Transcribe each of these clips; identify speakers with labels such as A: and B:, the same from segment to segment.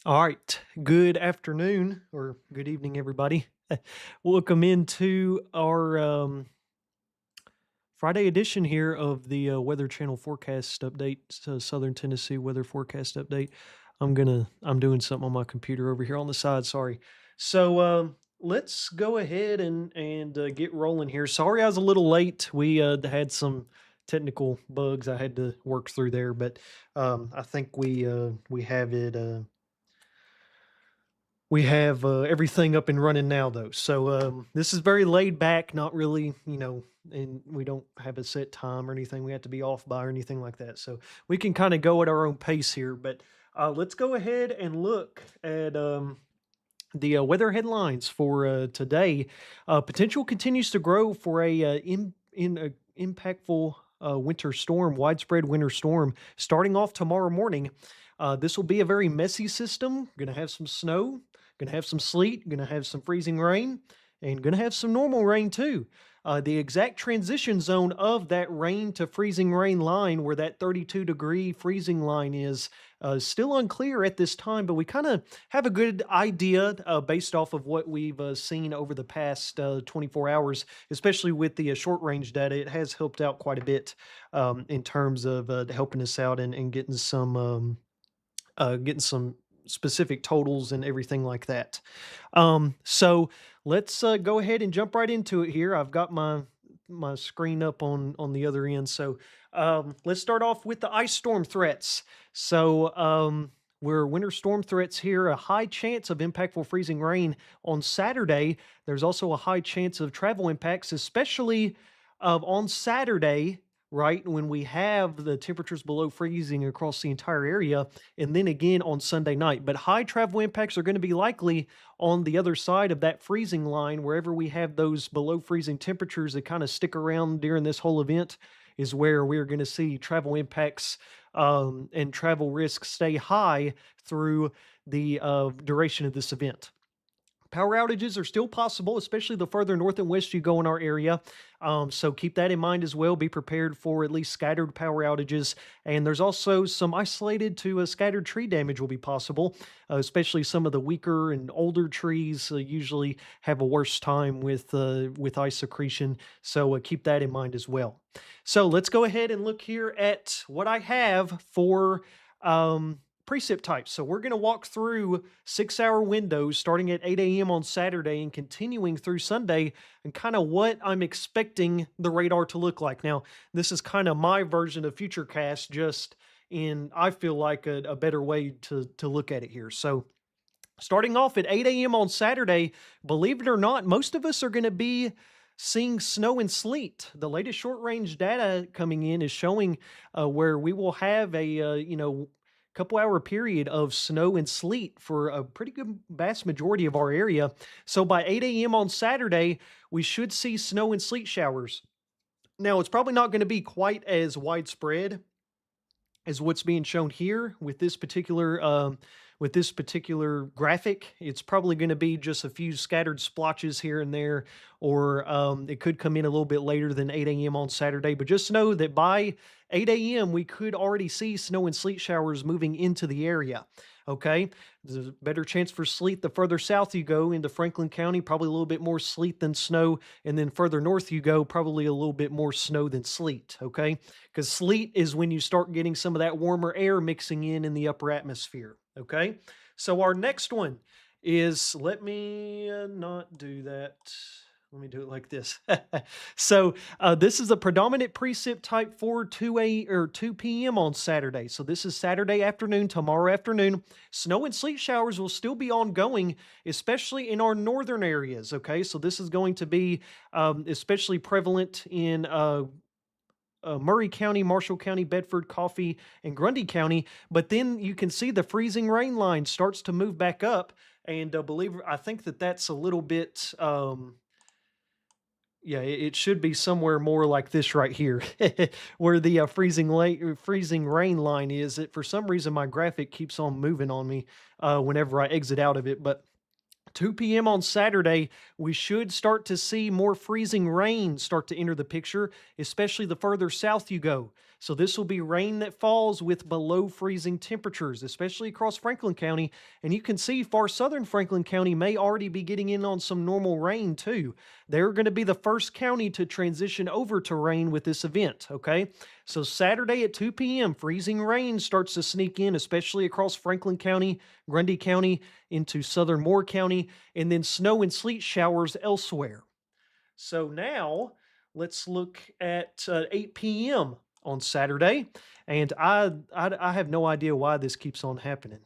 A: All right. Good afternoon or good evening, everybody. Welcome into our Friday edition here of the Weather Channel forecast update, Southern Tennessee weather forecast update. I'm doing something on my computer over here on the side. Sorry. So let's go ahead and get rolling here. Sorry, I was a little late. We had some technical bugs I had to work through there, but I think we have it. We have everything up and running now, though. So this is very laid back, not really, and we don't have a set time or anything we have to be off by or anything like that. So we can kind of go at our own pace here. But let's go ahead and look at the weather headlines for today. Potential continues to grow for a impactful winter storm, widespread winter storm, starting off tomorrow morning. This will be a very messy system. Going to have some snow, going to have some sleet, going to have some freezing rain, and going to have some normal rain too. The exact transition zone of that rain to freezing rain line, where that 32-degree freezing line is, still unclear at this time, but we kind of have a good idea based off of what we've seen over the past 24 hours, especially with the short range data. It has helped out quite a bit in terms of helping us out and getting some specific totals and everything like that. So let's go ahead and jump right into it here. I've got my screen up on the other end. So let's start off with the ice storm threats. So we're winter storm threats here. A high chance of impactful freezing rain on Saturday. There's also a high chance of travel impacts, especially on Saturday, right when we have the temperatures below freezing across the entire area, and then again on Sunday night. But high travel impacts are going to be likely on the other side of that freezing line. Wherever we have those below freezing temperatures that kind of stick around during this whole event is where we're going to see travel impacts and travel risks stay high through the duration of this event. Power outages are still possible, especially the further north and west you go in our area. So keep that in mind as well. Be prepared for at least scattered power outages. And there's also some isolated to scattered tree damage will be possible, especially some of the weaker and older trees usually have a worse time with ice accretion. So keep that in mind as well. So let's go ahead and look here at what I have for precip types. So we're going to walk through 6-hour windows starting at 8 a.m. on Saturday and continuing through Sunday, and kind of what I'm expecting the radar to look like. Now, this is kind of my version of Futurecast, just in, I feel like, a better way to look at it here. So starting off at 8 a.m. on Saturday, believe it or not, most of us are going to be seeing snow and sleet. The latest short range data coming in is showing where we will have a couple hour period of snow and sleet for a pretty good vast majority of our area. So by 8 a.m. on Saturday, we should see snow and sleet showers. Now, it's probably not going to be quite as widespread as what's being shown here with this particular graphic. It's probably going to be just a few scattered splotches here and there, or it could come in a little bit later than 8 a.m. on Saturday. But just know that by 8 a.m., we could already see snow and sleet showers moving into the area. Okay, there's a better chance for sleet the further south you go into Franklin County, probably a little bit more sleet than snow. And then further north you go, probably a little bit more snow than sleet. Okay, because sleet is when you start getting some of that warmer air mixing in the upper atmosphere. Okay, so our next one is, let me not do that. Let me do it like this. So this is a predominant precip type for 2 p.m. on Saturday. So this is Saturday afternoon, tomorrow afternoon. Snow and sleet showers will still be ongoing, especially in our northern areas. Okay, so this is going to be especially prevalent in Murray County, Marshall County, Bedford, Coffee, and Grundy County. But then you can see the freezing rain line starts to move back up. And I think that's a little bit, yeah, it should be somewhere more like this right here, where the freezing rain line is. It, for some reason, my graphic keeps on moving on me whenever I exit out of it. But 2 p.m. on Saturday, we should start to see more freezing rain start to enter the picture, especially the further south you go. So, this will be rain that falls with below freezing temperatures, especially across Franklin County. And you can see far southern Franklin County may already be getting in on some normal rain too. They're going to be the first county to transition over to rain with this event. Okay. So, Saturday at 2 p.m., freezing rain starts to sneak in, especially across Franklin County, Grundy County, into southern Moore County, and then snow and sleet showers elsewhere. So now let's look at 8 p.m. on Saturday, and I have no idea why this keeps on happening,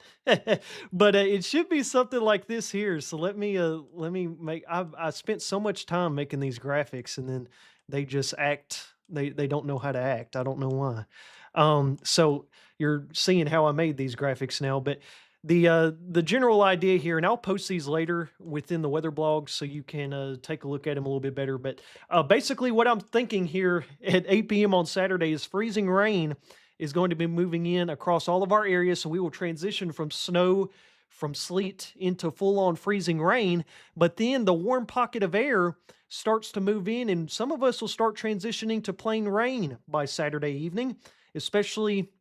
A: but it should be something like this here. So let me make. I spent so much time making these graphics, and then they just act. They don't know how to act. I don't know why. So you're seeing how I made these graphics now, but the general idea here, and I'll post these later within the weather blog so you can take a look at them a little bit better. But basically, what I'm thinking here at 8 p.m. on Saturday is freezing rain is going to be moving in across all of our areas. So we will transition from snow, from sleet into full on freezing rain. But then the warm pocket of air starts to move in, and some of us will start transitioning to plain rain by Saturday evening, especially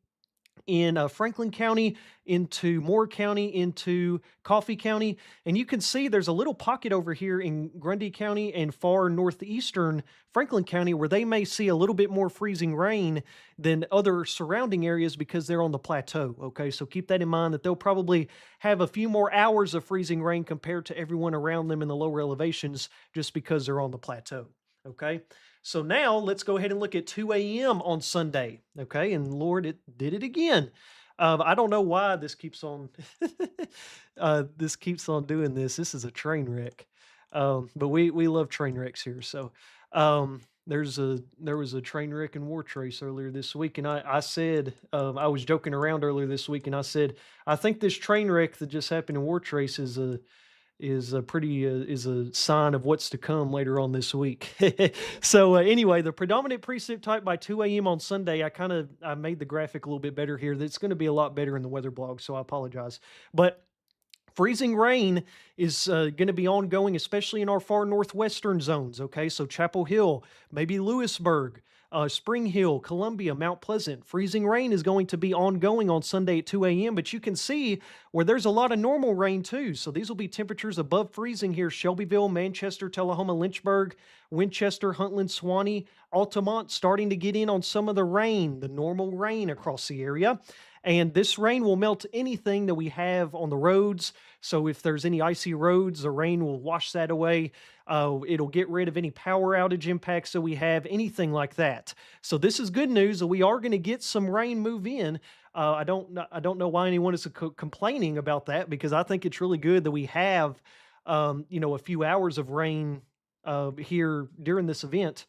A: in Franklin County, into Moore County, into Coffee County. And you can see there's a little pocket over here in Grundy County and far northeastern Franklin County where they may see a little bit more freezing rain than other surrounding areas because they're on the plateau. Okay, so keep that in mind that they'll probably have a few more hours of freezing rain compared to everyone around them in the lower elevations just because they're on the plateau. Okay. So now let's go ahead and look at 2 a.m. on Sunday. Okay. And Lord, it did it again. I don't know why this keeps on this keeps on doing this. This is a train wreck. But we love train wrecks here. So there was a train wreck in War Trace earlier this week, and I said I was joking around earlier this week, and I said I think this train wreck that just happened in War Trace is a sign of what's to come later on this week. So anyway, the predominant precip type by 2 a.m. on Sunday, I made the graphic a little bit better here. That's going to be a lot better in the weather blog, so I apologize. But freezing rain is going to be ongoing, especially in our far northwestern zones. Okay, so Chapel Hill, maybe Lewisburg, Spring Hill, Columbia, Mount Pleasant. Freezing rain is going to be ongoing on Sunday at 2 a.m., but you can see where there's a lot of normal rain too. So these will be temperatures above freezing here: Shelbyville, Manchester, Tullahoma, Lynchburg, Winchester, Huntland, Swanee, Altamont, starting to get in on some of the rain, the normal rain across the area. And this rain will melt anything that we have on the roads. So if there's any icy roads, the rain will wash that away. It'll get rid of any power outage impacts that we have, anything like that. So this is good news that we are going to get some rain move in. I don't know why anyone is complaining about that, because I think it's really good that we have, a few hours of rain here during this event,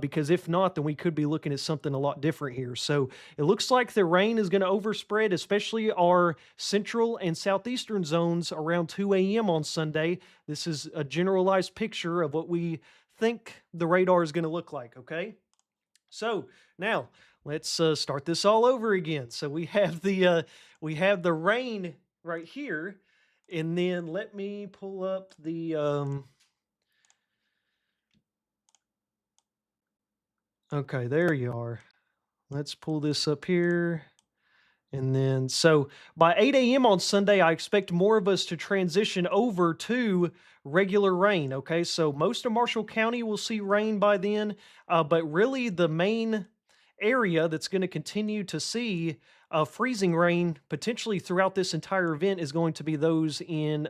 A: because if not, then we could be looking at something a lot different here. So it looks like the rain is going to overspread, especially our central and southeastern zones around 2 a.m. on Sunday. This is a generalized picture of what we think the radar is going to look like, okay? So now let's start this all over again. So we have the rain right here, and then let me pull up the okay, there you are. Let's pull this up here. And then, so by 8 a.m. on Sunday, I expect more of us to transition over to regular rain. Okay, so most of Marshall County will see rain by then, but really the main area that's going to continue to see freezing rain potentially throughout this entire event is going to be those in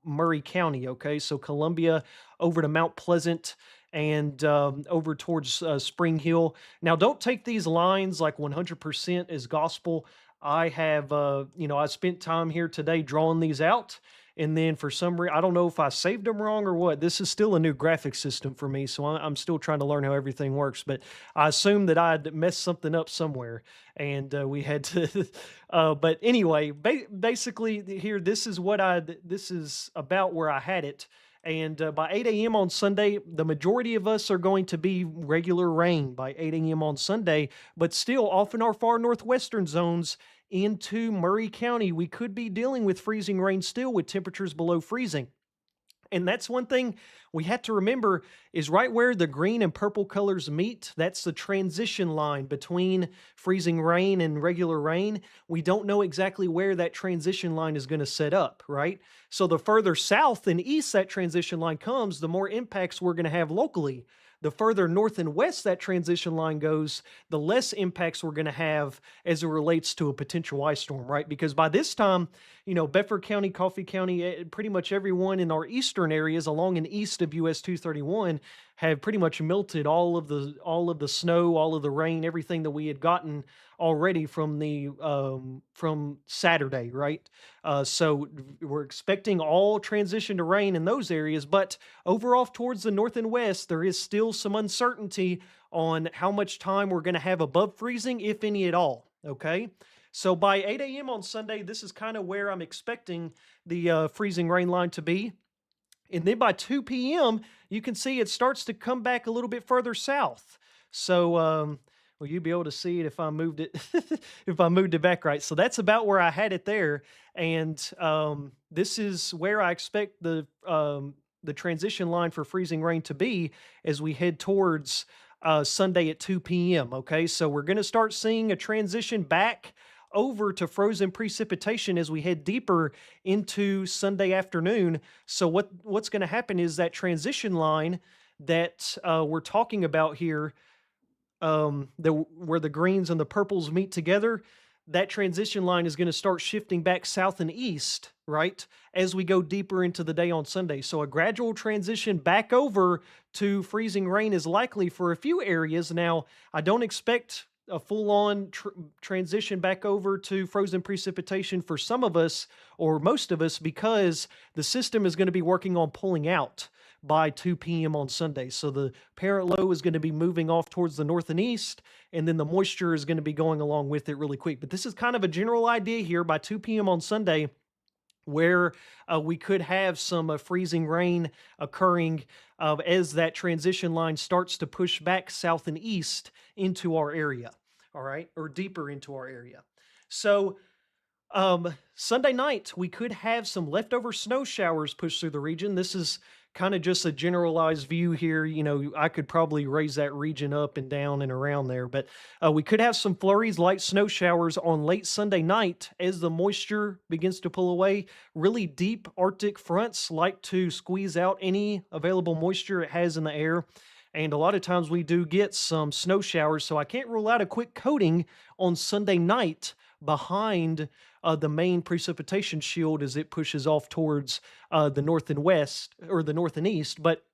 A: Murray County. Okay, so Columbia over to Mount Pleasant and over towards Spring Hill. Now, don't take these lines like 100% as gospel. I have, I spent time here today drawing these out. And then for some reason, I don't know if I saved them wrong or what. This is still a new graphic system for me, so I'm still trying to learn how everything works. But I assumed that I'd messed something up somewhere, and we had to. But anyway, basically here, this is about where I had it. And by 8 a.m. on Sunday, the majority of us are going to be regular rain by 8 a.m. on Sunday, but still off in our far northwestern zones into Murray County, we could be dealing with freezing rain still with temperatures below freezing. And that's one thing we have to remember is right where the green and purple colors meet, that's the transition line between freezing rain and regular rain. We don't know exactly where that transition line is going to set up, right? So the further south and east that transition line comes, the more impacts we're going to have locally. The further north and west that transition line goes, the less impacts we're going to have as it relates to a potential ice storm, right? Because by this time, Bedford County, Coffee County, pretty much everyone in our eastern areas along and east of US 231 have pretty much melted all of the snow, all of the rain, everything that we had gotten already from Saturday, right? So we're expecting all transition to rain in those areas, but over off towards the north and west, there is still some uncertainty on how much time we're going to have above freezing, if any at all. Okay. So by 8 a.m. on Sunday, this is kind of where I'm expecting the freezing rain line to be. And then by 2 p.m., you can see it starts to come back a little bit further south. So, well, you'll be able to see it if I moved it, if I moved it back right. So that's about where I had it there. And this is where I expect the transition line for freezing rain to be as we head towards Sunday at 2 p.m. Okay, so we're going to start seeing a transition back over to frozen precipitation as we head deeper into Sunday afternoon. So what's going to happen is that transition line that we're talking about here, where the greens and the purples meet together, that transition line is going to start shifting back south and east, right, as we go deeper into the day on Sunday. So a gradual transition back over to freezing rain is likely for a few areas. Now, I don't expect a full-on transition back over to frozen precipitation for some of us or most of us because the system is going to be working on pulling out by 2 p.m. on Sunday. So the parent low is going to be moving off towards the north and east, and then the moisture is going to be going along with it really quick. But this is kind of a general idea here by 2 p.m. on Sunday where we could have some freezing rain occurring as that transition line starts to push back south and east into our area, all right, or deeper into our area. So Sunday night, we could have some leftover snow showers push through the region. This is kind of just a generalized view here. I could probably raise that region up and down and around there, but we could have some flurries, light snow showers on late Sunday night as the moisture begins to pull away. Really deep Arctic fronts like to squeeze out any available moisture it has in the air. And a lot of times we do get some snow showers, so I can't rule out a quick coating on Sunday night behind the main precipitation shield as it pushes off towards the north and west, or the north and east. But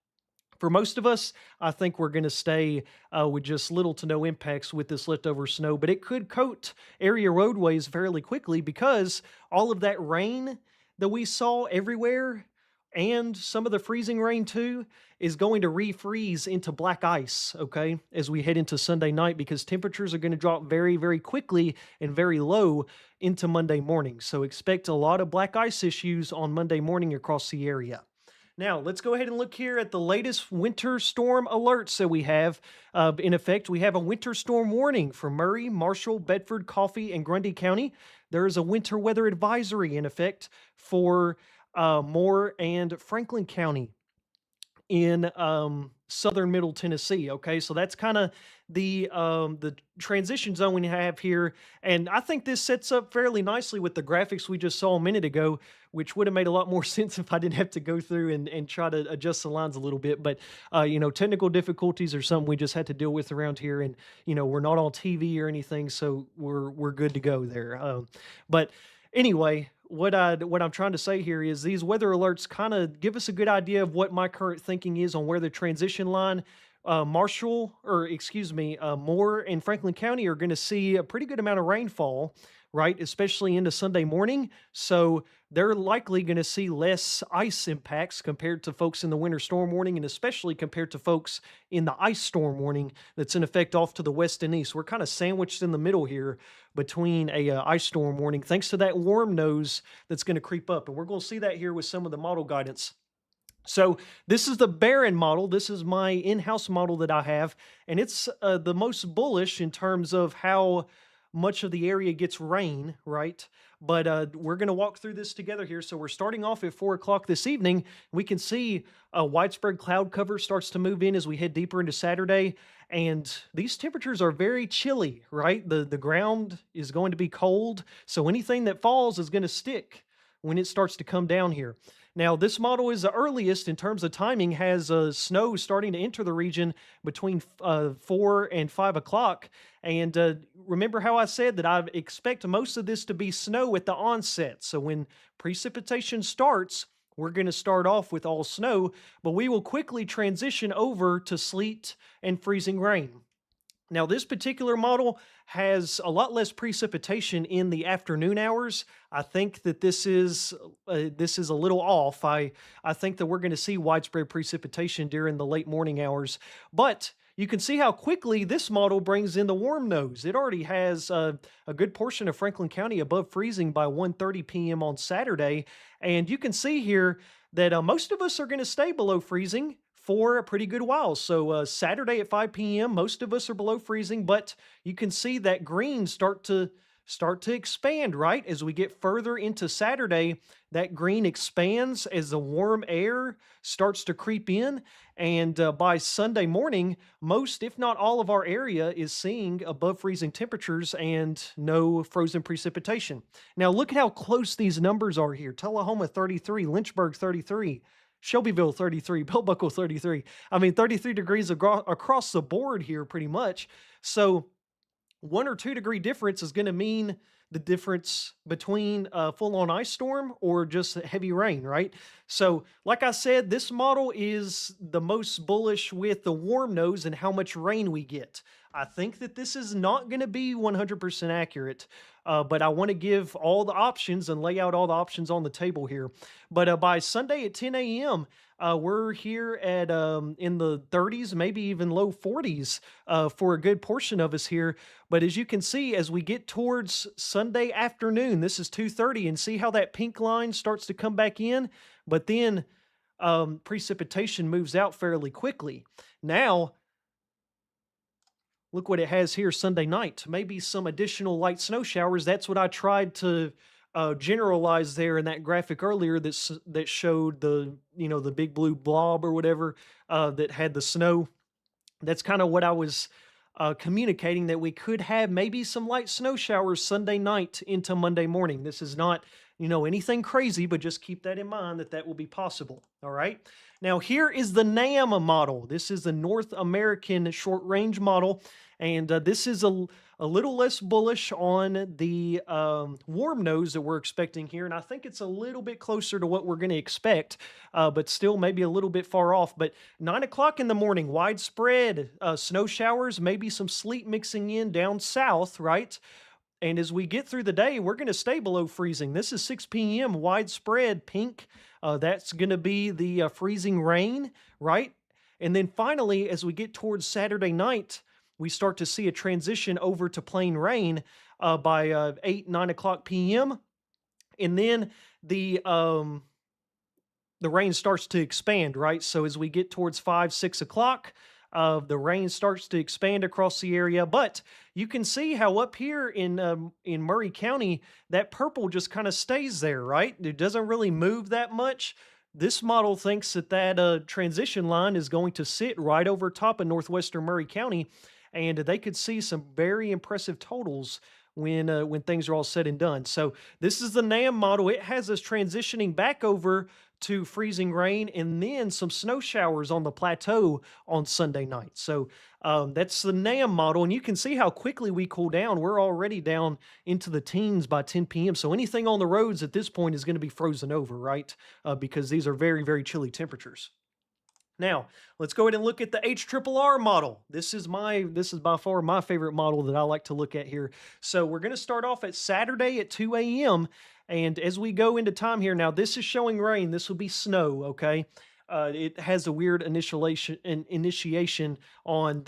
A: for most of us, I think we're going to stay with just little to no impacts with this leftover snow, but it could coat area roadways fairly quickly because all of that rain that we saw everywhere and some of the freezing rain too is going to refreeze into black ice, okay, as we head into Sunday night because temperatures are going to drop very, very quickly and very low into Monday morning. So expect a lot of black ice issues on Monday morning across the area. Now, let's go ahead and look here at the latest winter storm alerts that we have in effect. We have a winter storm warning for Murray, Marshall, Bedford, Coffee, and Grundy County. There is a winter weather advisory in effect for Moore and Franklin County in southern Middle Tennessee. Okay, so that's kind of the transition zone we have here, and I think this sets up fairly nicely with the graphics we just saw a minute ago, which would have made a lot more sense if I didn't have to go through and try to adjust the lines a little bit. But technical difficulties are something we just had to deal with around here, and we're not on TV or anything, so we're good to go there. But anyway, what I'm trying to say here is these weather alerts kind of give us a good idea of what my current thinking is on where the transition line, Moore and Franklin County are going to see a pretty good amount of rainfall, right? Especially into Sunday morning. So they're likely going to see less ice impacts compared to folks in the winter storm warning, and especially compared to folks in the ice storm warning that's in effect off to the west and east. We're kind of sandwiched in the middle here between a ice storm warning, thanks to that warm nose that's going to creep up. And we're going to see that here with some of the model guidance. So this is the Barron model. This is my in-house model that I have, and it's the most bullish in terms of how much of the area gets rain, right? But we're going to walk through this together here. So we're starting off at 4 o'clock this evening. We can see a widespread cloud cover starts to move in as we head deeper into Saturday. And these temperatures are very chilly, right? The ground is going to be cold. So anything that falls is going to stick when it starts to come down here. Now, this model is the earliest in terms of timing, has snow starting to enter the region between 4 and 5 o'clock. And remember how I said that I expect most of this to be snow at the onset. So when precipitation starts, we're going to start off with all snow, but we will quickly transition over to sleet and freezing rain. Now, this particular model has a lot less precipitation in the afternoon hours. I think that this is a little off. I think that we're going to see widespread precipitation during the late morning hours, but you can see how quickly this model brings in the warm nose. It already has a good portion of Franklin County above freezing by 1:30 p.m. on Saturday, and you can see here that most of us are going to stay below freezing for a pretty good while. So Saturday at 5 p.m., most of us are below freezing, but you can see that green start to expand, right? As we get further into Saturday, that green expands as the warm air starts to creep in. And by Sunday morning, most, if not all of our area is seeing above freezing temperatures and no frozen precipitation. Now, look at how close these numbers are here. Tullahoma 33, Lynchburg 33. Shelbyville 33, Bell Buckle 33. I mean, 33 degrees across the board here, pretty much. So 1 or 2 degree difference is going to mean the difference between a full on ice storm or just heavy rain, right? So, like I said, this model is the most bullish with the warm nose and how much rain we get. I think that this is not going to be 100% accurate, but I want to give all the options and lay out all the options on the table here. But by Sunday at 10 a.m., we're here at in the 30s, maybe even low 40s for a good portion of us here. But as you can see, as we get towards Sunday afternoon, this is 2:30, and see how that pink line starts to come back in, but then precipitation moves out fairly quickly. Now, look what it has here Sunday night. Maybe some additional light snow showers. That's what I tried to generalize there in that graphic earlier that showed the big blue blob or whatever that had the snow. That's kind of what I was communicating, that we could have maybe some light snow showers Sunday night into Monday morning. This is not, anything crazy, but just keep that in mind that will be possible. All right. Now, here is the NAM model. This is the North American Short Range Model. And this is a little less bullish on the warm nose that we're expecting here. And I think it's a little bit closer to what we're going to expect, but still maybe a little bit far off. But 9 o'clock in the morning, widespread snow showers, maybe some sleet mixing in down south, right? And as we get through the day, we're going to stay below freezing. This is 6 p.m., widespread pink. That's going to be the freezing rain, right? And then finally, as we get towards Saturday night, we start to see a transition over to plain rain by 8, 9 o'clock p.m. And then the rain starts to expand, right? So as we get towards 5, 6 o'clock, the rain starts to expand across the area. But you can see how up here in Murray County, that purple just kind of stays there, right? It doesn't really move that much. This model thinks that transition line is going to sit right over top of northwestern Murray County, and they could see some very impressive totals when things are all said and done. So this is the NAM model. It has us transitioning back over to freezing rain and then some snow showers on the plateau on Sunday night. So that's the NAM model, and you can see how quickly we cool down. We're already down into the teens by 10 p.m. So anything on the roads at this point is going to be frozen over, right? Because these are very, very chilly temperatures. Now, let's go ahead and look at the HRRR model. This is by far my favorite model that I like to look at here. So we're going to start off at Saturday at 2 a.m. And as we go into time here, now this is showing rain. This will be snow, okay? It has a weird initiation on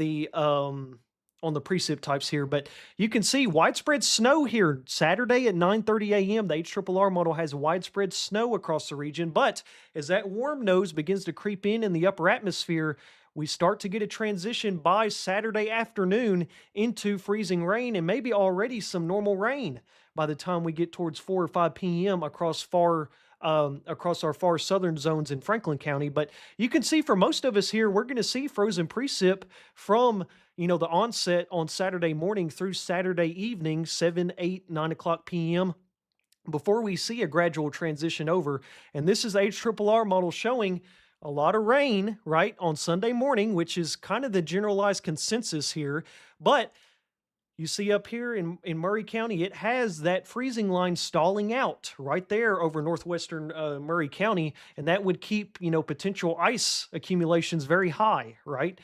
A: on the precip types here, but you can see widespread snow here Saturday at 9:30 a.m. The HRRR model has widespread snow across the region, but as that warm nose begins to creep in the upper atmosphere, we start to get a transition by Saturday afternoon into freezing rain and maybe already some normal rain by the time we get towards 4 or 5 p.m. across our far southern zones in Franklin County. But you can see for most of us here, we're going to see frozen precip from the onset on Saturday morning through Saturday evening, 7, 8, 9 o'clock p.m. before we see a gradual transition over. And this is the HRRR model showing a lot of rain, right, on Sunday morning, which is kind of the generalized consensus here. But you see up here in Murray County, it has that freezing line stalling out right there over northwestern Murray County, and that would keep, potential ice accumulations very high, right?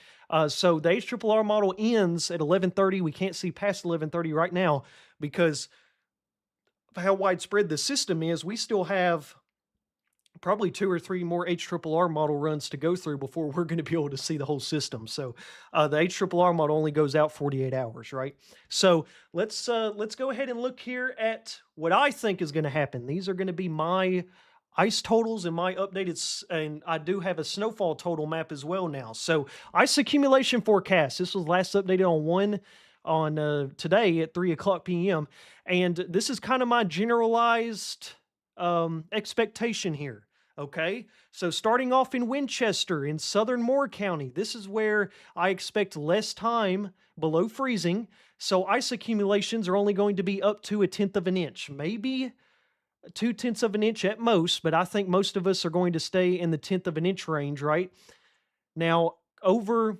A: So the HRRR model ends at 11:30. We can't see past 11:30 right now because of how widespread the system is. We still have probably 2 or 3 more HRRR model runs to go through before we're going to be able to see the whole system. So the HRRR model only goes out 48 hours, right? So let's go ahead and look here at what I think is going to happen. These are going to be my ice totals and my updated, and I do have a snowfall total map as well now. So ice accumulation forecast. This was last updated on today at 3 o'clock p.m. And this is kind of my generalized expectation here. Okay, so starting off in Winchester in southern Moore County, this is where I expect less time below freezing. So ice accumulations are only going to be up to 1/10 of an inch, maybe 2/10 of an inch at most, but I think most of us are going to stay in the 1/10 of an inch range, right? Now, over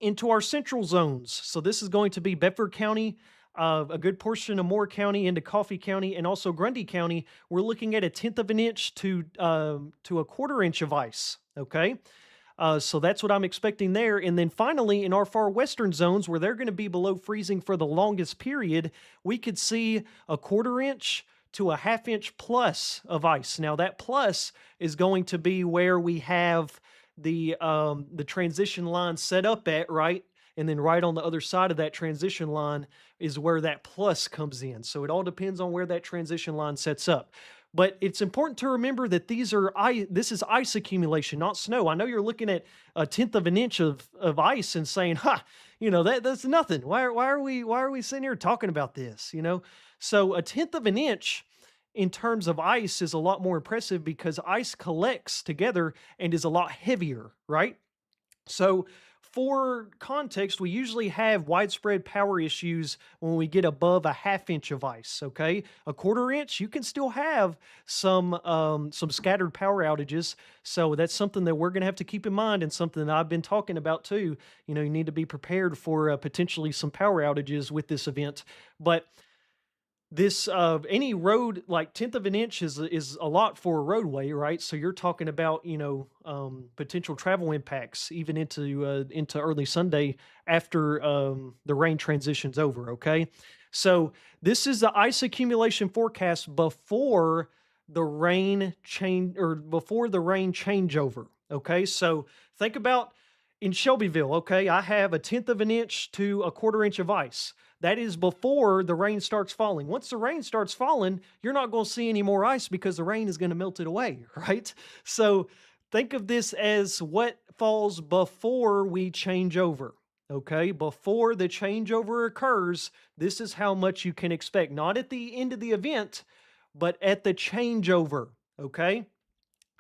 A: into our central zones. So this is going to be Bedford County, a good portion of Moore County into Coffee County, and also Grundy County. We're looking at 1/10 of an inch to a 1/4 inch of ice. Okay, so that's what I'm expecting there. And then finally, in our far western zones, where they're going to be below freezing for the longest period, we could see a 1/4 inch to a 1/2 inch plus of ice. Now that plus is going to be where we have the transition line set up at, right? And then right on the other side of that transition line is where that plus comes in. So it all depends on where that transition line sets up. But it's important to remember that this is ice accumulation, not snow. I know you're looking at 1/10 of an inch of ice and saying, that's nothing. Why are we sitting here talking about this? So 1/10 of an inch in terms of ice is a lot more impressive because ice collects together and is a lot heavier, right? So for context, we usually have widespread power issues when we get above a 1/2 inch of ice, okay? A 1/4 inch, you can still have some scattered power outages. So that's something that we're going to have to keep in mind and something that I've been talking about too. You need to be prepared for potentially some power outages with this event. But this any road like 1/10 of an inch is a lot for a roadway, right? So you're talking about potential travel impacts even into early Sunday after the rain transitions over. Okay, so this is the ice accumulation forecast before the rain changeover. Okay, so think about in Shelbyville. Okay, I have a 1/10 of an inch to a 1/4 inch of ice. That is before the rain starts falling. Once the rain starts falling, you're not going to see any more ice because the rain is going to melt it away, right? So think of this as what falls before we change over, okay? Before the changeover occurs, this is how much you can expect. Not at the end of the event, but at the changeover, okay?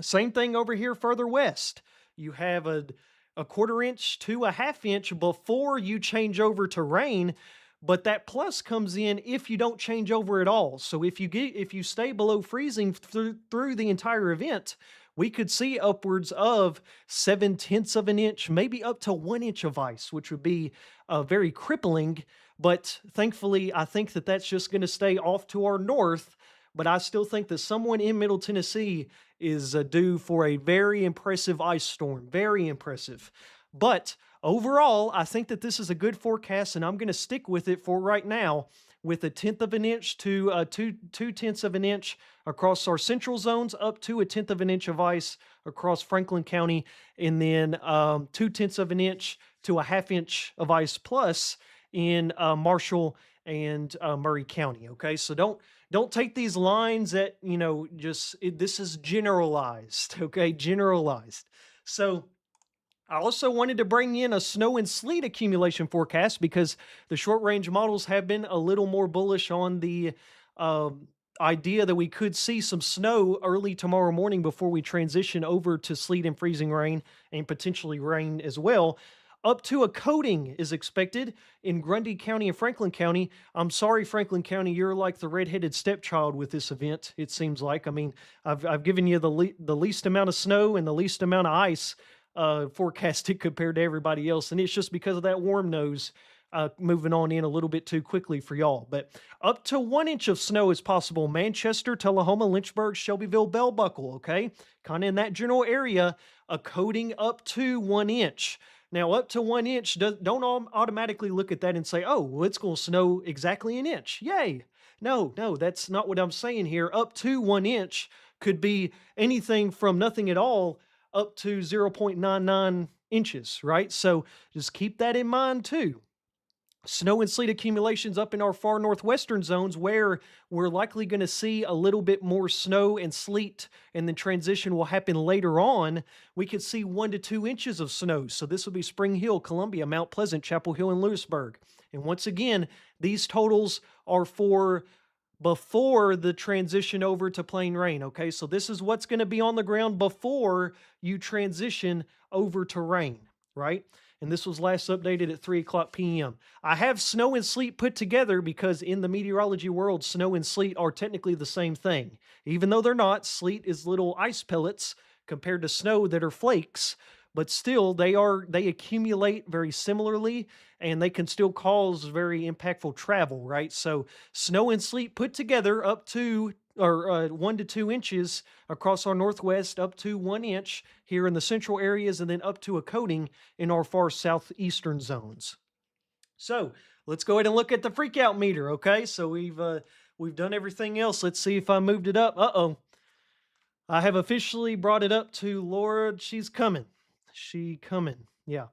A: Same thing over here further west. You have a 1/4 inch to a 1/2 inch before you change over to rain. But that plus comes in if you don't change over at all. So if you stay below freezing through the entire event, we could see upwards of 7/10 of an inch, maybe up to 1 inch of ice, which would be very crippling. But thankfully, I think that that's just going to stay off to our north. But I still think that someone in Middle Tennessee is due for a very impressive ice storm. Very impressive. But overall, I think that this is a good forecast, and I'm going to stick with it for right now with a 1/10 of an inch to 2/10 of an inch across our central zones, up to a 1/10 of an inch of ice across Franklin County, and then 2/10 of an inch to a 1/2 inch of ice plus in Marshall and Murray County. Okay, so don't take these lines that this is generalized. Okay, generalized. So I also wanted to bring in a snow and sleet accumulation forecast because the short range models have been a little more bullish on the um, idea that we could see some snow early tomorrow morning before we transition over to sleet and freezing rain and potentially rain as well. Up to a coating is expected in Grundy County and Franklin County. I'm sorry, Franklin County, you're like the redheaded stepchild with this event, it seems like. I mean, I've given you the least amount of snow and the least amount of ice forecasted compared to everybody else. And it's just because of that warm nose moving on in a little bit too quickly for y'all. But up to 1 inch of snow is possible. Manchester, Tullahoma, Lynchburg, Shelbyville, Bell Buckle, okay? Kind of in that general area, a coating up to 1 inch. Now, up to 1 inch, don't automatically look at that and say, oh, well, it's going to snow exactly an inch. Yay. No, that's not what I'm saying here. Up to 1 inch could be anything from nothing at all up to 0.99 inches, right? So just keep that in mind too. Snow and sleet accumulations up in our far northwestern zones where we're likely going to see a little bit more snow and sleet, and then transition will happen later on. We could see 1 to 2 inches of snow. So this will be Spring Hill, Columbia, Mount Pleasant, Chapel Hill, and Lewisburg. And once again, these totals are for before the transition over to plain rain. Okay, so this is what's going to be on the ground before you transition over to rain, right? And this was last updated at 3 o'clock p.m. I have snow and sleet put together because in the meteorology world, snow and sleet are technically the same thing. Even though they're not, sleet is little ice pellets compared to snow that are flakes, but still they accumulate very similarly, and they can still cause very impactful travel, right? So snow and sleet put together up to 1 to 2 inches across our northwest, up to 1 inch here in the central areas, and then up to a coating in our far southeastern zones. So let's go ahead and look at the freakout meter. Okay, so we've done everything else. Let's see if I moved it up. I have officially brought it up to Lord. She's coming. She coming. Yeah.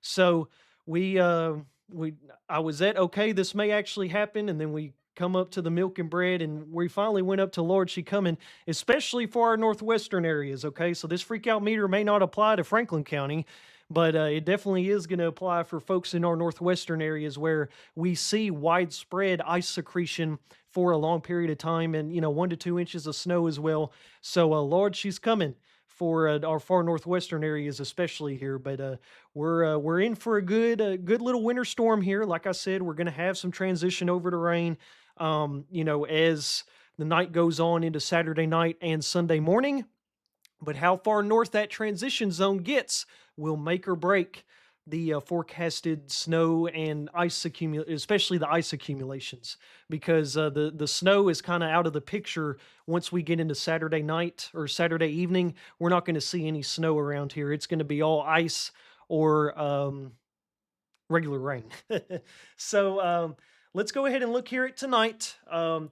A: So we I was at okay, this may actually happen, and then we come up to the milk and bread, and we finally went up to Lord She coming, especially for our northwestern areas. Okay, so this freakout meter may not apply to Franklin County, but it definitely is going to apply for folks in our northwestern areas where we see widespread ice secretion for a long period of time, and 1 to 2 inches of snow as well. So Lord, she's coming for our far northwestern areas, especially here. But we're in for a good little winter storm here. Like I said, we're going to have some transition over to rain. As the night goes on into Saturday night and Sunday morning. But how far north that transition zone gets will make or break the forecasted snow and ice especially the ice accumulations, because the snow is kind of out of the picture once we get into Saturday night or Saturday evening. We're not going to see any snow around here. It's going to be all ice or regular rain. So let's go ahead and look here at tonight.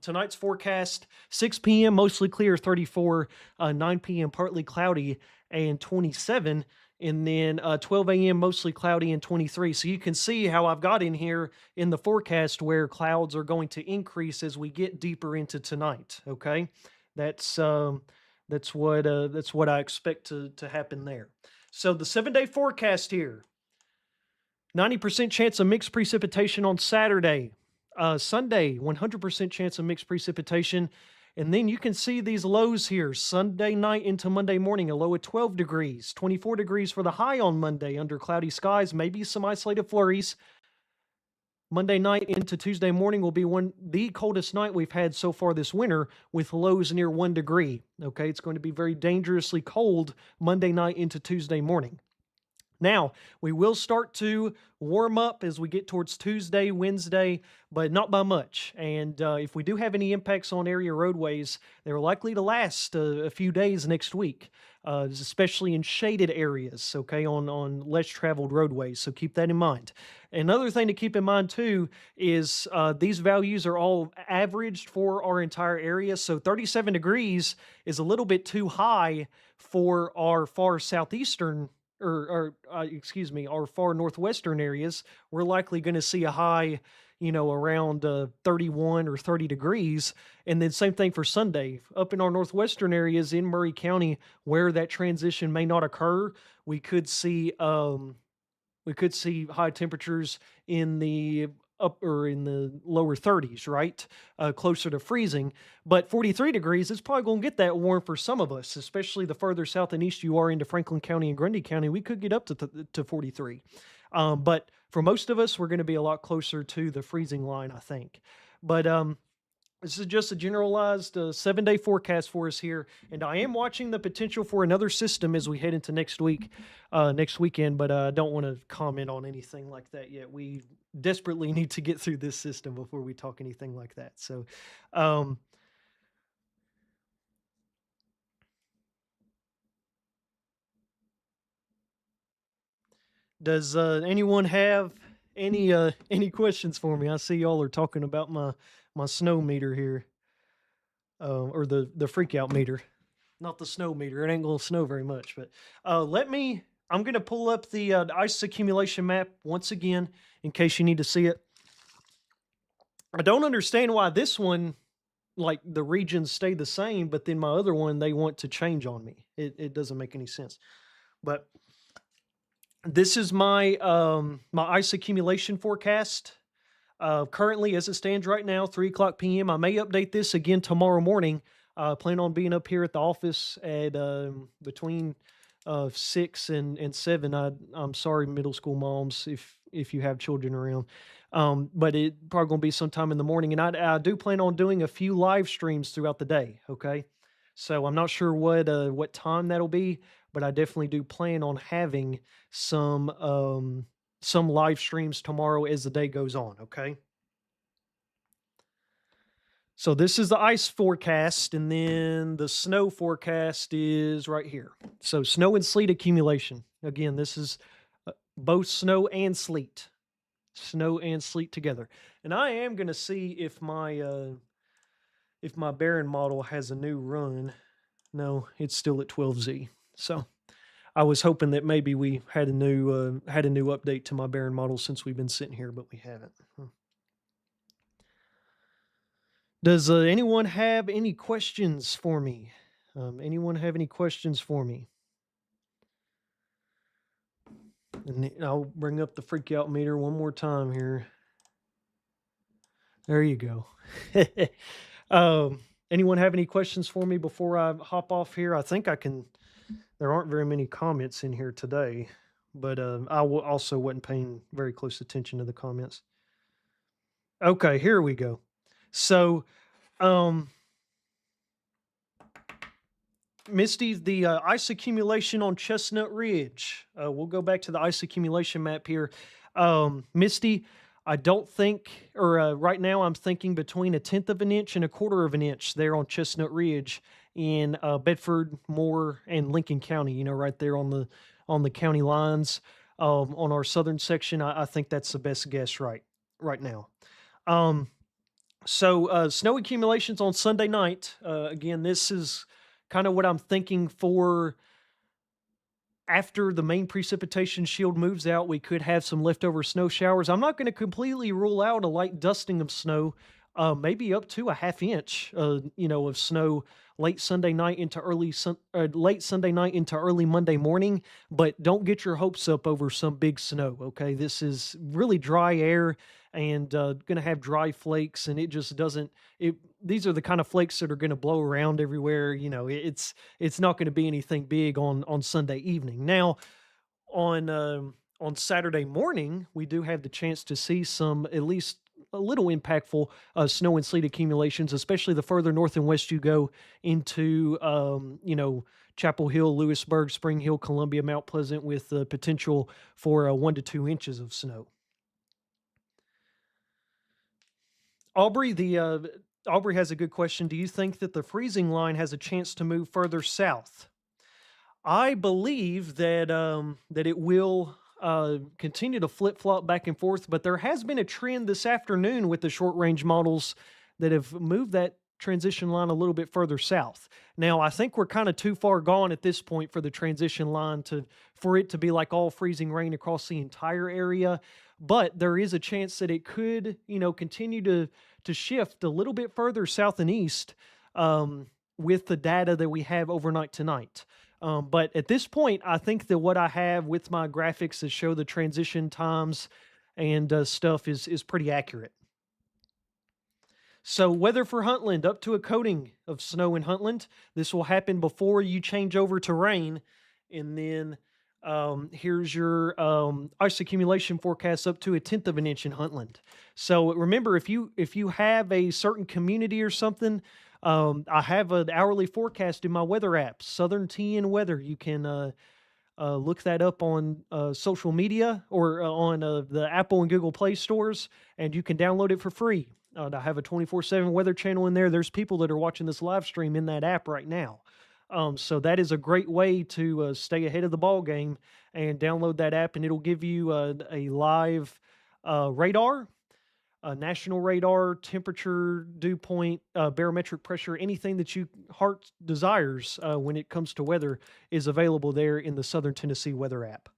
A: Tonight's forecast: 6 p.m. mostly clear, 34. 9 p.m. partly cloudy and 27. And then 12 a.m. mostly cloudy and 23. So you can see how I've got in here in the forecast where clouds are going to increase as we get deeper into tonight. Okay, that's what I expect to happen there. So the 7-day forecast here: 90% chance of mixed precipitation on Saturday. Sunday, 100% chance of mixed precipitation. And then you can see these lows here. Sunday night into Monday morning, a low of 12 degrees, 24 degrees for the high on Monday under cloudy skies, maybe some isolated flurries. Monday night into Tuesday morning will be the coldest night we've had so far this winter, with lows near 1 degree. Okay, it's going to be very dangerously cold Monday night into Tuesday morning. Now, we will start to warm up as we get towards Tuesday, Wednesday, but not by much. And if we do have any impacts on area roadways, they're likely to last a few days next week, especially in shaded areas, okay, on less traveled roadways. So keep that in mind. Another thing to keep in mind, too, is these values are all averaged for our entire area. So 37 degrees is a little bit too high for our far southeastern excuse me, our far northwestern areas, we're likely going to see a high, around 31 or 30 degrees. And then same thing for Sunday. Up in our northwestern areas in Murray County, where that transition may not occur, we could see high temperatures in the upper in the lower 30s, right? Closer to freezing. But 43 degrees, it's probably going to get that warm for some of us, especially the further south and east you are into Franklin County and Grundy County. We could get up to 43. But for most of us, we're going to be a lot closer to the freezing line, I think. But this is just a generalized 7-day forecast for us here, and I am watching the potential for another system as we head into next weekend. But I don't want to comment on anything like that yet. We desperately need to get through this system before we talk anything like that. So, does anyone have any questions for me? I see y'all are talking about my snow meter here, or the freak out meter. Not the snow meter. It ain't gonna snow very much, but I'm gonna pull up the ice accumulation map once again in case you need to see it. I don't understand why this one, like the regions stay the same, but then my other one they want to change on me. It doesn't make any sense. But this is my ice accumulation forecast. Currently, as it stands right now, 3:00 p.m. I may update this again tomorrow morning. Plan on being up here at the office at between 6 and 7. I'm sorry, middle school moms, if you have children around. But it probably going to be sometime in the morning. And I do plan on doing a few live streams throughout the day. Okay. So I'm not sure what time that'll be, but I definitely do plan on having some live streams tomorrow as the day goes on. Okay. So this is the ice forecast, and then the snow forecast is right here. So snow and sleet accumulation. Again, this is both snow and sleet together. And I am going to see if my Barron model has a new run. No, it's still at 12Z. So I was hoping that maybe we had a new update to my Barron model since we've been sitting here, but we haven't. Does anyone have any questions for me? Anyone have any questions for me? And I'll bring up the freak out meter one more time here. There you go. Anyone have any questions for me before I hop off here? I think I can. There aren't very many comments in here today, but I also wasn't paying very close attention to the comments. Okay, here we go. So, Misty, the ice accumulation on Chestnut Ridge. We'll go back to the ice accumulation map here. Misty, I don't think, or right now I'm thinking between 1/10 of an inch and 1/4 of an inch there on Chestnut Ridge in Bedford, Moore, and Lincoln County. Right there on the county lines. On our southern section, I think that's the best guess right now. So snow accumulations on Sunday night. Again, this is kind of what I'm thinking for after the main precipitation shield moves out. We could have some leftover snow showers. I'm not going to completely rule out a light dusting of snow, maybe up to a 1/2 inch, of snow late Sunday night into early Monday morning. But don't get your hopes up over some big snow. Okay, this is really dry air and going to have dry flakes, and it just doesn't. These are the kind of flakes that are going to blow around everywhere. It's not going to be anything big on Sunday evening. Now, on Saturday morning, we do have the chance to see some at least a little impactful snow and sleet accumulations, especially the further north and west you go into, Chapel Hill, Lewisburg, Spring Hill, Columbia, Mount Pleasant, with the potential for 1 to 2 inches of snow. Aubrey has a good question. Do you think that the freezing line has a chance to move further south? I believe that it will continue to flip-flop back and forth, but there has been a trend this afternoon with the short-range models that have moved that transition line a little bit further south. Now, I think we're kind of too far gone at this point for the transition line to for it to be like all freezing rain across the entire area, but there is a chance that it could, continue to shift a little bit further south and east with the data that we have overnight tonight. But at this point, I think that what I have with my graphics that show the transition times and stuff is pretty accurate. So, weather for Huntland up to a coating of snow in Huntland. This will happen before you change over to rain. And then here's your ice accumulation forecast up to a tenth of an inch in Huntland. So remember, if you have a certain community or something, I have an hourly forecast in my weather app, Southern TN Weather. You can look that up on social media or on the Apple and Google Play stores, and you can download it for free. I have a 24/7 weather channel in there. There's people that are watching this live stream in that app right now. So that is a great way to stay ahead of the ball game and download that app, and it'll give you a live radar, national radar, temperature, dew point, barometric pressure, anything that you heart desires when it comes to weather is available there in the Southern Tennessee weather app.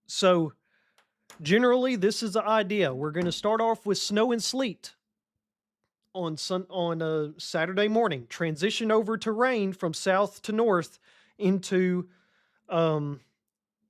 A: So generally, this is the idea. We're going to start off with snow and sleet on Saturday morning, transition over to rain from south to north into um,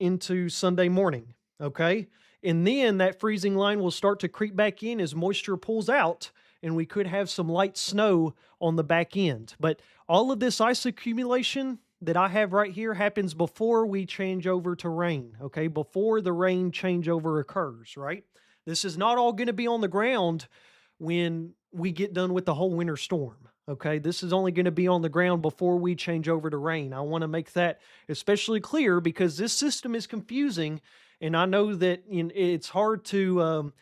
A: into Sunday morning. Okay. And then that freezing line will start to creep back in as moisture pulls out, and we could have some light snow on the back end. But all of this ice accumulation that I have right here happens before we change over to rain. Okay. Before the rain changeover occurs, right? This is not all going to be on the ground when we get done with the whole winter storm. Okay, this is only going to be on the ground before we change over to rain. I want to make that especially clear because this system is confusing, and I know that it's hard to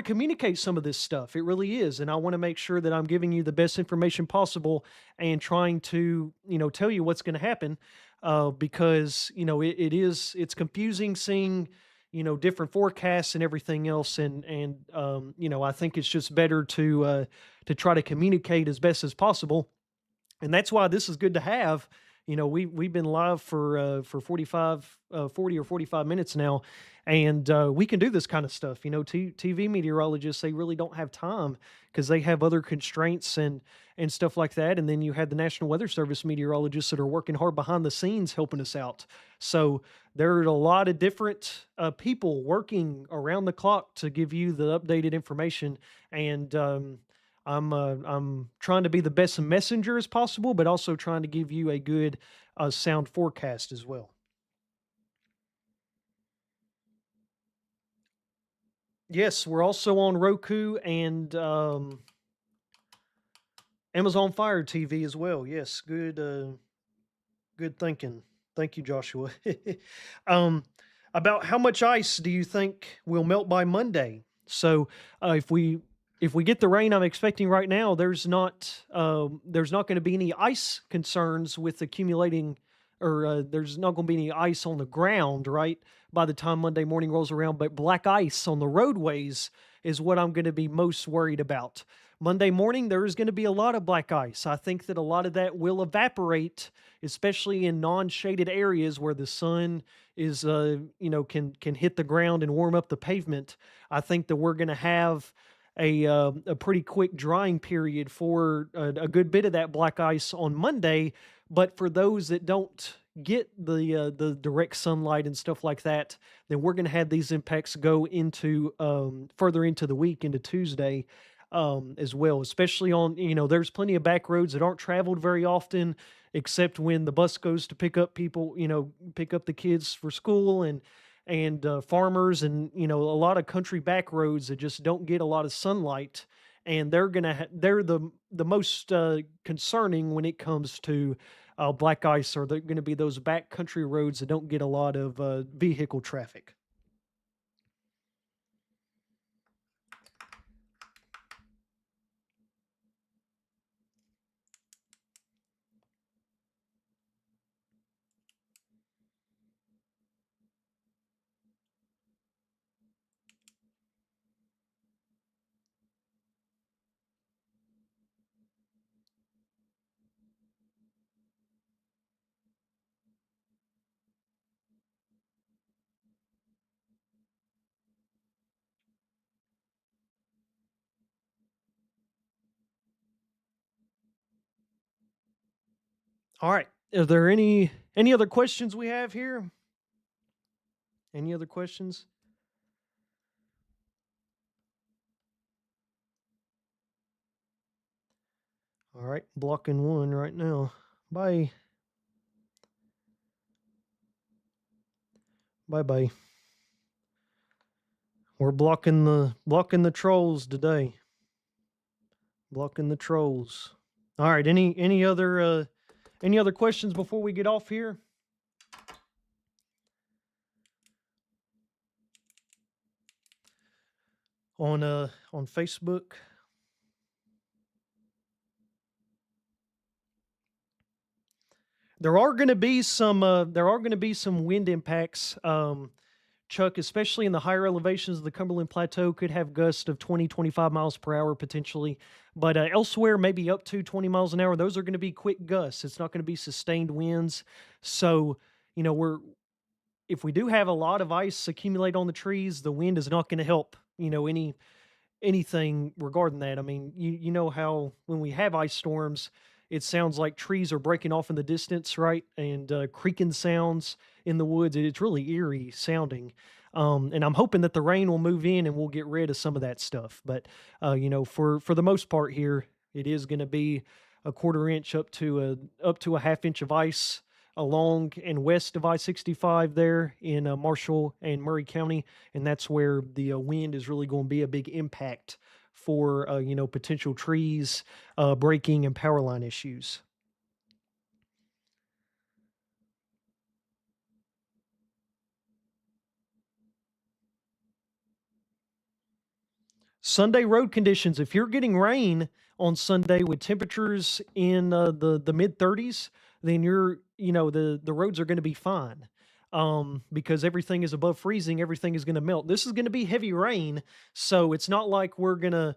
A: communicate some of this stuff. It really is, and I want to make sure that I'm giving you the best information possible and trying to tell you what's going to happen because it's confusing seeing different forecasts and everything else, and I think it's just better to try to communicate as best as possible, and that's why this is good to have. We've been live for 40 or 45 minutes now, and we can do this kind of stuff. TV meteorologists, they really don't have time because they have other constraints and stuff like that. And then you have the National Weather Service meteorologists that are working hard behind the scenes helping us out. So there are a lot of different people working around the clock to give you the updated information, and I'm trying to be the best messenger as possible, but also trying to give you a good sound forecast as well. Yes, we're also on Roku and Amazon Fire TV as well. Yes, good thinking. Thank you, Joshua. um, about how much ice do you think will melt by Monday? So if we get the rain I'm expecting right now, there's not going to be any ice concerns with accumulating, or there's not going to be any ice on the ground, right? By the time Monday morning rolls around, but black ice on the roadways is what I'm going to be most worried about. Monday morning, there is going to be a lot of black ice. I think that a lot of that will evaporate, especially in non-shaded areas where the sun is, can hit the ground and warm up the pavement. I think that we're going to have a pretty quick drying period for a good bit of that black ice on Monday. But for those that don't get the direct sunlight and stuff like that, then we're going to have these impacts go into further into the week, into Tuesday as well. Especially on there's plenty of back roads that aren't traveled very often, except when the bus goes to pick up people, pick up the kids for school and farmers, and a lot of country back roads that just don't get a lot of sunlight, and they're the most concerning when it comes to black ice, or they're going to be those back country roads that don't get a lot of vehicle traffic. All right. Are there any other questions we have here? Any other questions? All right, blocking one right now. Bye. Bye bye. We're blocking the trolls today. Blocking the trolls. All right, any other questions before we get off here? On Facebook. There are going to be some wind impacts, Chuck, especially in the higher elevations of the Cumberland Plateau, could have gusts of 20, 25 miles per hour potentially. But elsewhere, maybe up to 20 miles an hour. Those are going to be quick gusts. It's not going to be sustained winds. So, if we do have a lot of ice accumulate on the trees, the wind is not going to help, anything regarding that. I mean, you know how when we have ice storms, it sounds like trees are breaking off in the distance, right? And creaking sounds in the woods. It's really eerie sounding. And I'm hoping that the rain will move in and we'll get rid of some of that stuff. But for the most part here, it is going to be a quarter inch up to a half inch of ice along and west of I-65 there in Marshall and Murray County, and that's where the wind is really going to be a big impact for potential trees breaking and power line issues. Sunday road conditions. If you're getting rain on Sunday with temperatures in the mid 30s, then the roads are going to be fine. Because everything is above freezing, everything is going to melt. This is going to be heavy rain, so it's not like we're going to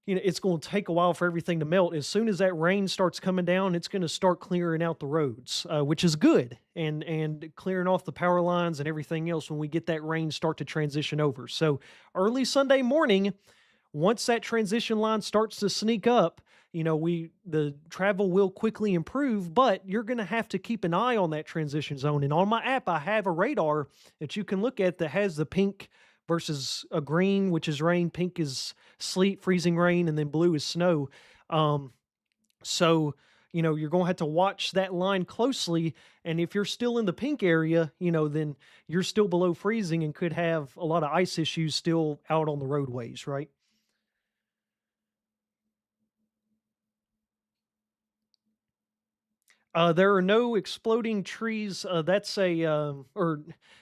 A: it's going to take a while for everything to melt. As soon as that rain starts coming down, it's going to start clearing out the roads, which is good, and clearing off the power lines and everything else when we get that rain start to transition over. So early Sunday morning, once that transition line starts to sneak up, the travel will quickly improve, but you're going to have to keep an eye on that transition zone. And on my app, I have a radar that you can look at that has the pink versus a green, which is rain, pink is sleet, freezing rain, and then blue is snow. So, you're going to have to watch that line closely. And if you're still in the pink area, then you're still below freezing and could have a lot of ice issues still out on the roadways, right? There are no exploding trees. Or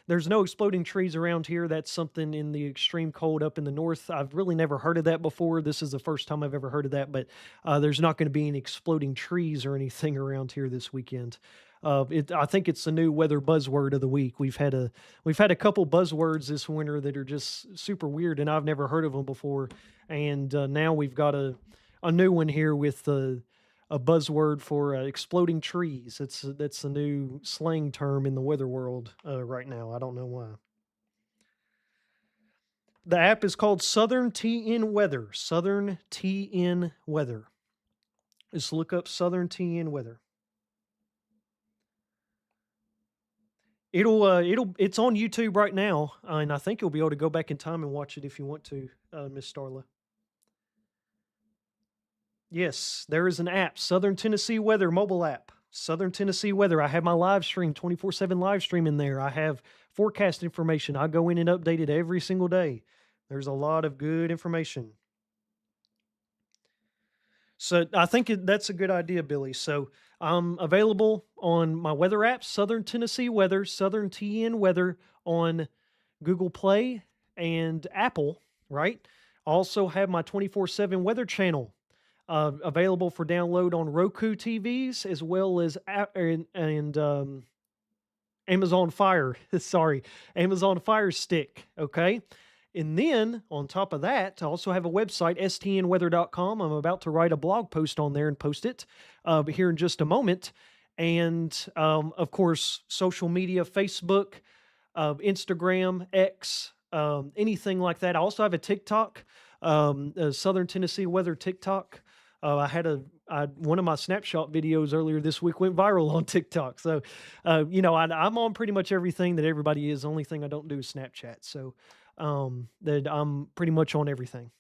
A: there's no exploding trees around here. That's something in the extreme cold up in the north. I've really never heard of that before. This is the first time I've ever heard of that, but there's not going to be any exploding trees or anything around here this weekend. I think it's the new weather buzzword of the week. We've had a couple buzzwords this winter that are just super weird, and I've never heard of them before. And now we've got a new one here with a buzzword for exploding trees. That's the new slang term in the weather world right now. I don't know why. The app is called Southern TN Weather. Southern TN Weather. Just look up Southern TN Weather. It's on YouTube right now, and I think you'll be able to go back in time and watch it if you want to, Miss Starla. Yes, there is an app, Southern Tennessee Weather mobile app. Southern Tennessee Weather. I have my live stream, 24/7 live stream in there. I have forecast information. I go in and update it every single day. There's a lot of good information. So I think that's a good idea, Billy. So I'm available on my weather app, Southern Tennessee Weather, Southern TN Weather on Google Play and Apple, right? Also have my 24/7 weather channel available for download on Roku TVs as well as Amazon Fire. Sorry, Amazon Fire Stick. Okay. And then on top of that, I also have a website, stnweather.com. I'm about to write a blog post on there and post it here in just a moment. And of course, social media, Facebook, Instagram, X, anything like that. I also have a TikTok, Southern Tennessee Weather TikTok. one of my snapshot videos earlier this week went viral on TikTok. So, I'm on pretty much everything that everybody is. The only thing I don't do is Snapchat. So, that I'm pretty much on everything.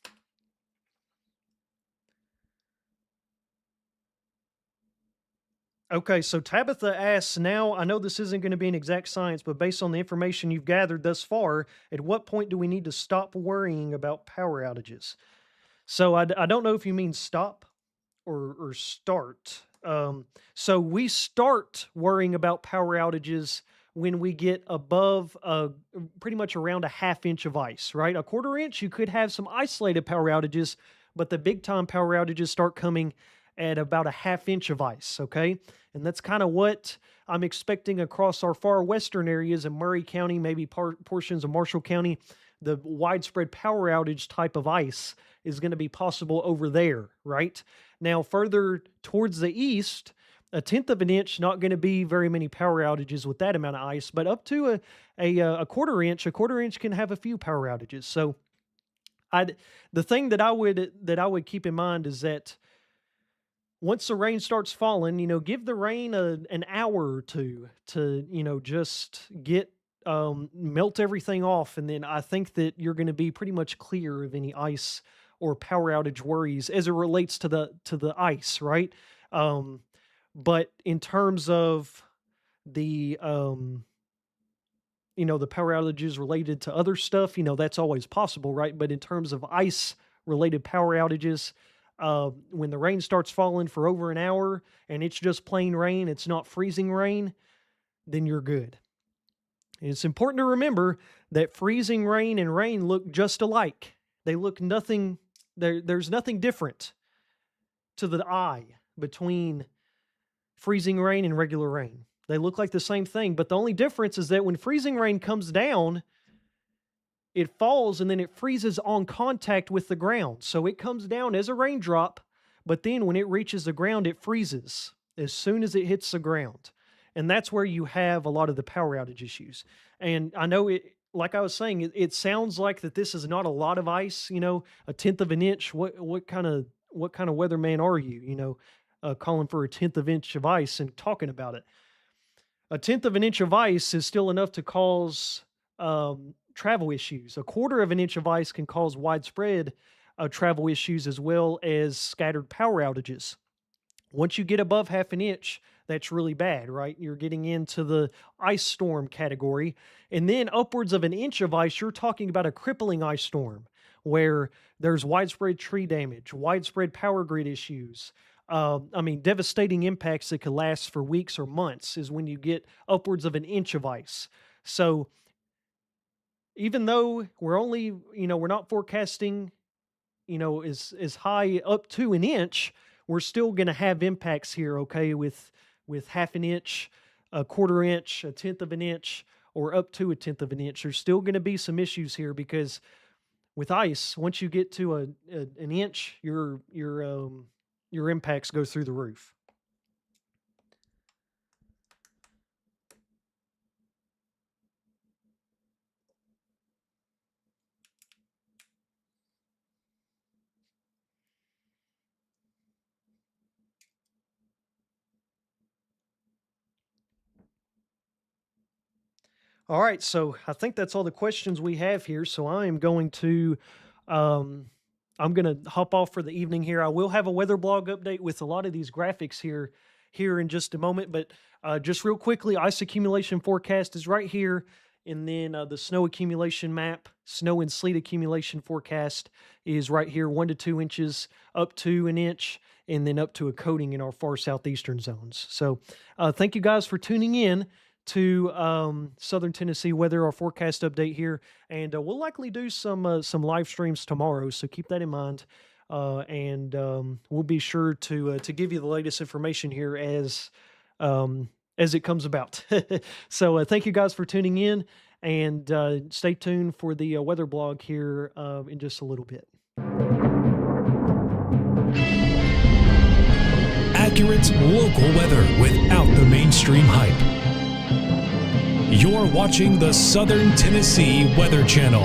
A: Okay, so Tabitha asks, now I know this isn't going to be an exact science, but based on the information you've gathered thus far, at what point do we need to stop worrying about power outages? So I don't know if you mean stop or start. So we start worrying about power outages when we get above pretty much around a half inch of ice, right? A quarter inch, you could have some isolated power outages, but the big time power outages start coming at about a half inch of ice, okay? And that's kind of what I'm expecting across our far western areas in Murray County, maybe portions of Marshall County. The widespread power outage type of ice is going to be possible over there, right? Now, further towards the east, a tenth of an inch, not going to be very many power outages with that amount of ice, but up to a quarter inch can have a few power outages. So, the thing that I would keep in mind is that once the rain starts falling, give the rain an hour or two to, just get melt everything off, and then I think that you're going to be pretty much clear of any ice or power outage worries as it relates to the ice, right? But in terms of the the power outages related to other stuff, that's always possible, right? But in terms of ice related power outages, when the rain starts falling for over an hour and it's just plain rain, it's not freezing rain, then you're good. And it's important to remember that freezing rain and rain look just alike. They look nothing, there's nothing different to the eye between freezing rain and regular rain. They look like the same thing, but the only difference is that when freezing rain comes down, it falls and then it freezes on contact with the ground. So it comes down as a raindrop, but then when it reaches the ground, it freezes as soon as it hits the ground. And that's where you have a lot of the power outage issues. And I know it, like I was saying, it sounds like that this is not a lot of ice, a tenth of an inch. What kind of weatherman are you, calling for a tenth of inch of ice and talking about it? A tenth of an inch of ice is still enough to cause travel issues. A quarter of an inch of ice can cause widespread travel issues as well as scattered power outages. Once you get above half an inch, that's really bad, right? You're getting into the ice storm category. And then upwards of an inch of ice, you're talking about a crippling ice storm where there's widespread tree damage, widespread power grid issues. Devastating impacts that could last for weeks or months is when you get upwards of an inch of ice. So even though we're not forecasting, as high up to an inch, we're still going to have impacts here, okay, with half an inch, a quarter inch, a tenth of an inch, or up to a tenth of an inch. There's still going to be some issues here because with ice, once you get to an inch, your impacts go through the roof. All right, so I think that's all the questions we have here. So I'm going to hop off for the evening here. I will have a weather blog update with a lot of these graphics here in just a moment. But just real quickly, ice accumulation forecast is right here, and then the snow accumulation map, snow and sleet accumulation forecast is right here, 1 to 2 inches, up to an inch, and then up to a coating in our far southeastern zones. So thank you guys for tuning in to Southern Tennessee weather, our forecast update here, and we'll likely do some live streams tomorrow, so keep that in mind, and we'll be sure to give you the latest information here as it comes about. So thank you guys for tuning in, and stay tuned for the weather blog here in just a little bit.
B: Accurate local weather without the mainstream hype. You're watching the Southern Tennessee Weather Channel.